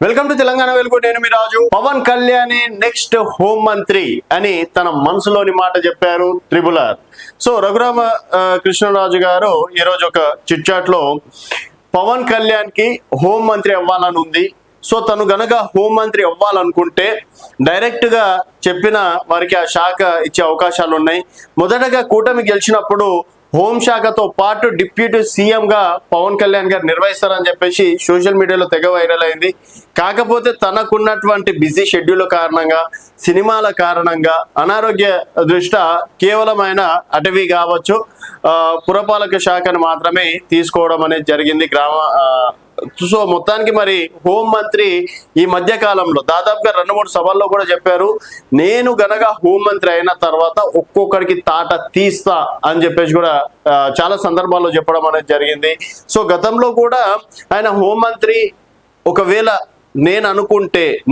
Welcome to Telangana వెలుగు. నేను మీ రాజు. Pawan Kalyan next home మంత్రి అని తన మనసులోని మాట చెప్పారు triple R. So Raghurama Krishnaraju గారు ఈరోజు ఒక చిట్ చాట్ లో పవన్ కళ్యాణ్ కి హోం మంత్రి అవ్వాలని ఉంది. సో తను గనక హోం మంత్రి అవ్వాలనుకుంటే డైరెక్ట్ గా చెప్పిన వారికి ఆ శాఖ ఇచ్చే అవకాశాలు ఉన్నాయి. మొదటగా కూటమి గెలిచినప్పుడు హోంశాఖతో పాటు డిప్యూటీ సీఎం గా పవన్ కళ్యాణ్ గారు నిర్వహిస్తారని చెప్పేసి సోషల్ మీడియాలో తెగ వైరల్ అయింది. కాకపోతే తనకున్నటువంటి బిజీ షెడ్యూల్ కారణంగా, సినిమాల కారణంగా, అనారోగ్య దృష్ట్యా కేవలం ఆయన అటవీ కావచ్చు పురపాలక శాఖను మాత్రమే తీసుకోవడం అనేది జరిగింది. సో మొత్తానికి మరి హోం మంత్రి ఈ మధ్య కాలంలో దాదాపుగా 2-3 సభల్లో కూడా చెప్పారు, నేను గనక హోం మంత్రి అయిన తర్వాత ఒక్కొక్కరికి తాట తీస్తా అని చెప్పేసి కూడా చాలా సందర్భాల్లో చెప్పడం అనేది జరిగింది. సో గతంలో కూడా ఆయన హోం మంత్రి ఒకవేళ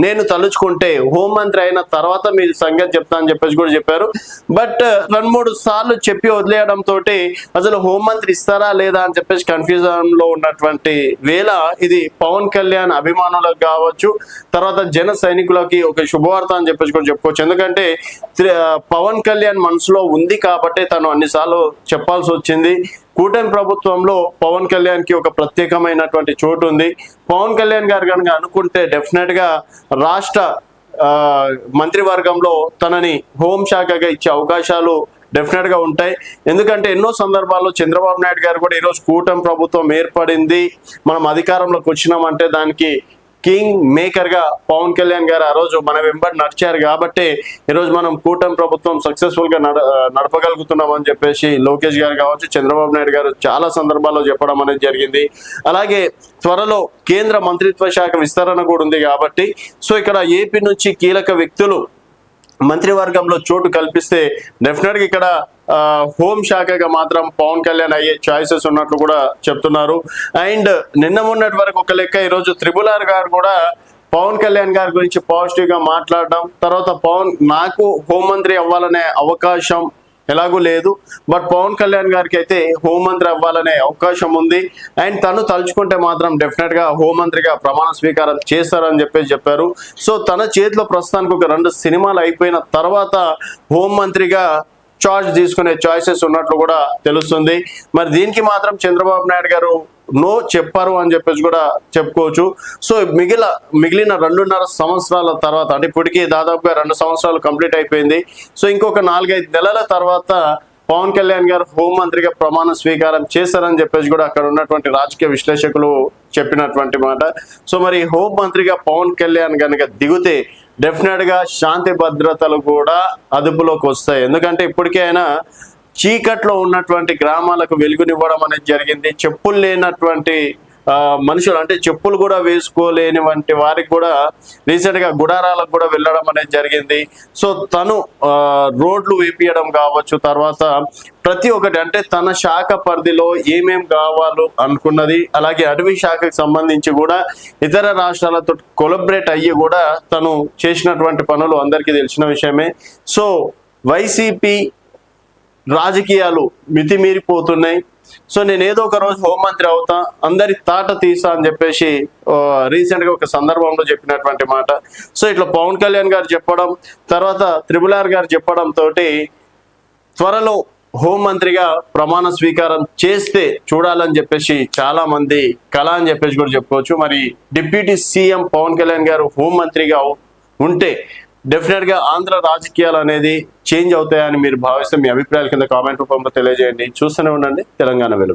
నేను తలుచుకుంటే హోంమంత్రి అయిన తర్వాత మీ సంగతి చెప్తా అని చెప్పేసి కూడా చెప్పారు. బట్ 2-3 సార్లు చెప్పి వదిలేయడంతో అసలు హోంమంత్రి ఇస్తారా లేదా అని చెప్పేసి కన్ఫ్యూజన్ లో ఉన్నటువంటి వేళ ఇది పవన్ కళ్యాణ్ అభిమానులకు కావచ్చు, తర్వాత జన సైనికులకి ఒక శుభవార్త అని చెప్పేసి కూడా చెప్పుకోవచ్చు. ఎందుకంటే పవన్ కళ్యాణ్ మనసులో ఉంది కాబట్టి తను అన్నిసార్లు చెప్పాల్సి వచ్చింది. కూటమి ప్రభుత్వంలో పవన్ కళ్యాణ్ కి ఒక ప్రత్యేకమైనటువంటి చోటు ఉంది. పవన్ కళ్యాణ్ గారు కనుక అనుకుంటే డెఫినెట్ గా రాష్ట్ర మంత్రివర్గంలో తనని హోంశాఖగా ఇచ్చే అవకాశాలు డెఫినెట్ గా ఉంటాయి. ఎందుకంటే ఎన్నో సందర్భాల్లో చంద్రబాబు నాయుడు గారు కూడా ఈరోజు కూటమి ప్రభుత్వం ఏర్పడింది, మనం అధికారంలోకి వచ్చినామంటే దానికి కింగ్ మేకర్ గా పవన్ కళ్యాణ్ గారు ఆ రోజు మన వెంబడి నడిచారు కాబట్టి ఈరోజు మనం కూటమి ప్రభుత్వం సక్సెస్ఫుల్ గా నడపగలుగుతున్నాం అని చెప్పేసి లోకేష్ గారు కావచ్చు, చంద్రబాబు నాయుడు గారు చాలా సందర్భాల్లో చెప్పడం అనేది జరిగింది. అలాగే త్వరలో కేంద్ర మంత్రిత్వ శాఖ విస్తరణ కూడా ఉంది కాబట్టి సో ఇక్కడ ఏపీ నుంచి కీలక వ్యక్తులు మంత్రివర్గంలో చోటు కల్పిస్తే డెఫినెట్ గా ఇక్కడ హోం శాఖగా మాత్రం పవన్ కళ్యాణ్ అయ్యే ఛాయిసెస్ ఉన్నట్లు కూడా చెప్తున్నారు. అండ్ నిన్న మొన్నటి వరకు ఒక లెక్క ఈరోజు త్రిబుల్ ఆర్ గారు కూడా పవన్ కళ్యాణ్ గారి గురించి పాజిటివ్ గా మాట్లాడడం, తర్వాత నాకు హోంమంత్రి అవ్వాలనే అవకాశం ఎలాగూ లేదు, బట్ పవన్ కళ్యాణ్ గారికి అయితే హోంమంత్రి అవ్వాలనే అవకాశం ఉంది. అండ్ తను తలుచుకుంటే మాత్రం డెఫినెట్ గా హోంమంత్రిగా ప్రమాణ స్వీకారం చేస్తారని చెప్పేసి చెప్పారు. సో తన చేతిలో ప్రస్తుతానికి ఒక 2 సినిమాలు అయిపోయిన తర్వాత హోంమంత్రిగా చార్జ్ తీసుకునే చాయిసెస్ ఉన్నట్లు కూడా తెలుస్తుంది. మరి దీనికి మాత్రం చంద్రబాబు నాయుడు గారు నో చెప్పారు అని చెప్పేసి కూడా చెప్పుకోవచ్చు. సో మిగిలిన 2.5 సంవత్సరాల తర్వాత, అంటే ఇప్పటికీ దాదాపుగా 2 సంవత్సరాలు కంప్లీట్ అయిపోయింది. సో ఇంకొక 4-5 నెలల తర్వాత పవన్ కళ్యాణ్ గారు హోంమంత్రిగా ప్రమాణ స్వీకారం చేశారని చెప్పేసి కూడా అక్కడ ఉన్నటువంటి రాజకీయ విశ్లేషకులు చెప్పినటువంటి మాట. సో మరి హోంమంత్రిగా పవన్ కళ్యాణ్ కనుక దిగితే డెఫినెట్ గా శాంతి భద్రతలు కూడా అదుపులోకి వస్తాయి. ఎందుకంటే ఇప్పటికే ఆయన చీకట్లో ఉన్నటువంటి గ్రామాలకు వెలుగునివ్వడం అనేది జరిగింది. చెప్పులు లేనటువంటి మనుషులు, అంటే చెప్పులు కూడా వేసుకోలేని వంటి వారికి కూడా రీసెంట్ గా గుడారాలకు కూడా వెళ్ళడం అనేది జరిగింది. సో తను రోడ్లు వేపియడం కావచ్చు, తర్వాత ప్రతి ఒక్కటి అంటే తన శాఖ పరిధిలో ఏమేం కావాలో అనుకున్నది, అలాగే అటవీ శాఖకు సంబంధించి కూడా ఇతర రాష్ట్రాలతో కొలబరేట్ అయ్యి కూడా తను చేసినటువంటి పనులు అందరికీ తెలిసిన విషయమే. సో వైసీపీ రాజకీయాలు మితిమీరిపోతున్నాయి. సో నేను ఏదో ఒక రోజు హోంమంత్రి అవుతా, అందరి తాట తీసా అని చెప్పేసి రీసెంట్ గా ఒక సందర్భంలో చెప్పినటువంటి మాట. సో ఇట్లా పవన్ కళ్యాణ్ గారు చెప్పడం, తర్వాత త్రిబుల్ ఆర్ గారు చెప్పడం తోటి త్వరలో హోంమంత్రిగా ప్రమాణ స్వీకారం చేస్తే చూడాలని చెప్పేసి చాలా మంది కళ అని చెప్పేసి కూడా చెప్పుకోవచ్చు. మరి డిప్యూటీ సీఎం పవన్ కళ్యాణ్ గారు హోంమంత్రిగా ఉంటే డెఫినెట్ గా ఆంధ్ర రాజకీయాలు అనేది చేంజ్ అవుతాయని మీరు భావిస్తే మీ అభిప్రాయాల కింద కామెంట్ రూపంలో తెలియజేయండి. చూస్తూనే ఉండండి తెలంగాణ వెలుగు.